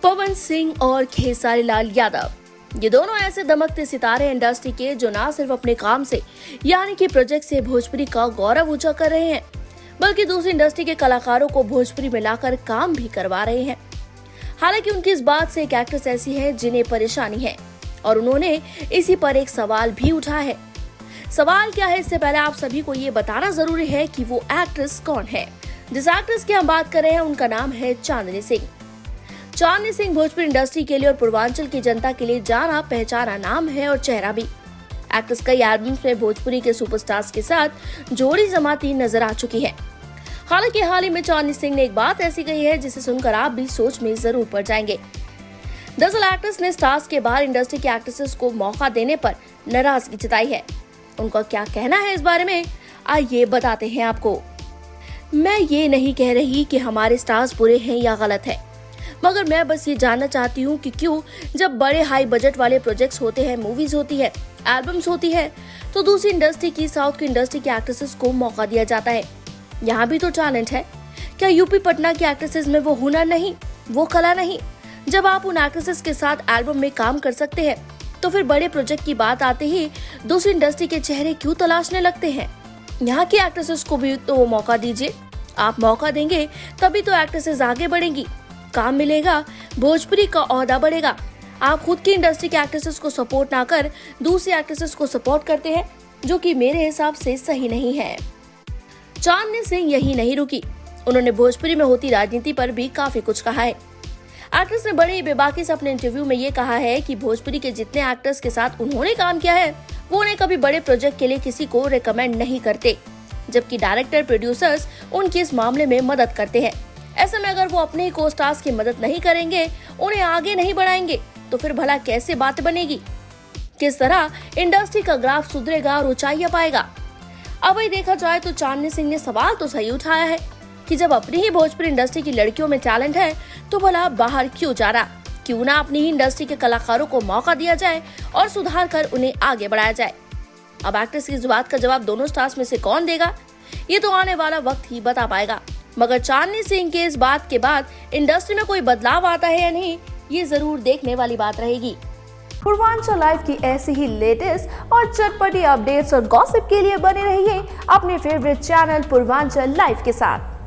पवन सिंह और खेसारी लाल यादव, ये दोनों ऐसे दमकते सितारे इंडस्ट्री के जो ना सिर्फ अपने काम से यानी कि प्रोजेक्ट से भोजपुरी का गौरव ऊंचा कर रहे हैं, बल्कि दूसरी इंडस्ट्री के कलाकारों को भोजपुरी में लाकर काम भी करवा रहे हैं। हालांकि उनकी इस बात से एक एक्ट्रेस ऐसी है जिन्हें परेशानी है और उन्होंने इसी पर एक सवाल भी उठाया है। सवाल क्या है, इससे पहले आप सभी को ये बताना जरूरी है कि वो एक्ट्रेस कौन है। जिस एक्ट्रेस की हम बात कर रहे हैं उनका नाम है चांदनी सिंह। चांदनी सिंह भोजपुरी इंडस्ट्री के लिए और पूर्वांचल की जनता के लिए जाना पहचाना नाम है और चेहरा भी। एक्ट्रेस कई एल्बम्स में भोजपुरी के सुपरस्टार्स के साथ जोड़ी जमाती नजर आ चुकी है। हालांकि हाल ही में चांदनी सिंह ने एक बात ऐसी कही है जिसे सुनकर आप भी सोच में जरूर पड़ जाएंगे। दरअसल एक्ट्रेस ने स्टार्स के बाहर इंडस्ट्री की एक्ट्रेसेस को मौका देने पर नाराजगी जताई है। उनका क्या कहना है इस बारे में, आइए बताते हैं आपको। मैं ये नहीं कह रही कि हमारे स्टार्स बुरे हैं या गलत है, मगर मैं बस ये जानना चाहती हूँ कि क्यों जब बड़े हाई बजट वाले प्रोजेक्ट्स होते हैं, मूवीज होती है, एल्बम्स होती है, तो दूसरी इंडस्ट्री की, साउथ की इंडस्ट्री की एक्ट्रेसेस को मौका दिया जाता है। यहाँ भी तो टैलेंट है। क्या यूपी पटना की एक्ट्रेसेस में वो हुनर नहीं, वो कला नहीं? जब आप उन एक्ट्रेसेस के साथ एल्बम में काम कर सकते हैं तो फिर बड़े प्रोजेक्ट की बात आते ही दूसरी इंडस्ट्री के चेहरे क्यों तलाशने लगते हैं? यहाँ की एक्ट्रेसेस को भी तो मौका दीजिए। आप मौका देंगे तभी तो एक्ट्रेसेस आगे बढ़ेंगी, काम मिलेगा, भोजपुरी का ओहदा बढ़ेगा। आप खुद की इंडस्ट्री के एक्ट्रेसेस को सपोर्ट ना कर दूसरी एक्ट्रेसेस को सपोर्ट करते हैं, जो कि मेरे हिसाब से सही नहीं है। चांदनी सिंह यही नहीं रुकी, उन्होंने भोजपुरी में होती राजनीति पर भी काफी कुछ कहा है। एक्ट्रेस ने बड़े बेबाकी से अपने इंटरव्यू में ये कहा है कि भोजपुरी के जितने एक्टर्स के साथ उन्होंने काम किया है वो उन्हें कभी बड़े प्रोजेक्ट के लिए किसी को रिकमेंड नहीं करते, जबकि डायरेक्टर प्रोड्यूसर्स उनकी इस मामले में मदद करते हैं। ऐसे में अगर वो अपने ही को स्टार्स की मदद नहीं करेंगे, उन्हें आगे नहीं बढ़ाएंगे, तो फिर भला कैसे बात बनेगी? किस तरह इंडस्ट्री का ग्राफ सुधरेगा और ऊंचाइयां पाएगा? अब वही देखा जाए तो चांदनी सिंह ने सवाल तो सही उठाया है कि जब अपनी ही भोजपुरी इंडस्ट्री की लड़कियों में टैलेंट है तो भला बाहर क्यों जा रहा? क्यों ना अपनी ही इंडस्ट्री के कलाकारों को मौका दिया जाए और सुधार कर उन्हें आगे बढ़ाया जाए। अब एक्ट्रेस की इस बात का जवाब दोनों स्टार्स में से कौन देगा, ये तो आने वाला वक्त ही बता पाएगा। मगर चांदनी सिंह के इस बात के बाद इंडस्ट्री में कोई बदलाव आता है या नहीं, ये जरूर देखने वाली बात रहेगी। पूर्वांचल लाइव की ऐसी ही लेटेस्ट और चटपटी अपडेट्स और गॉसिप के लिए बने रहिए अपने फेवरेट चैनल पूर्वांचल लाइव के साथ।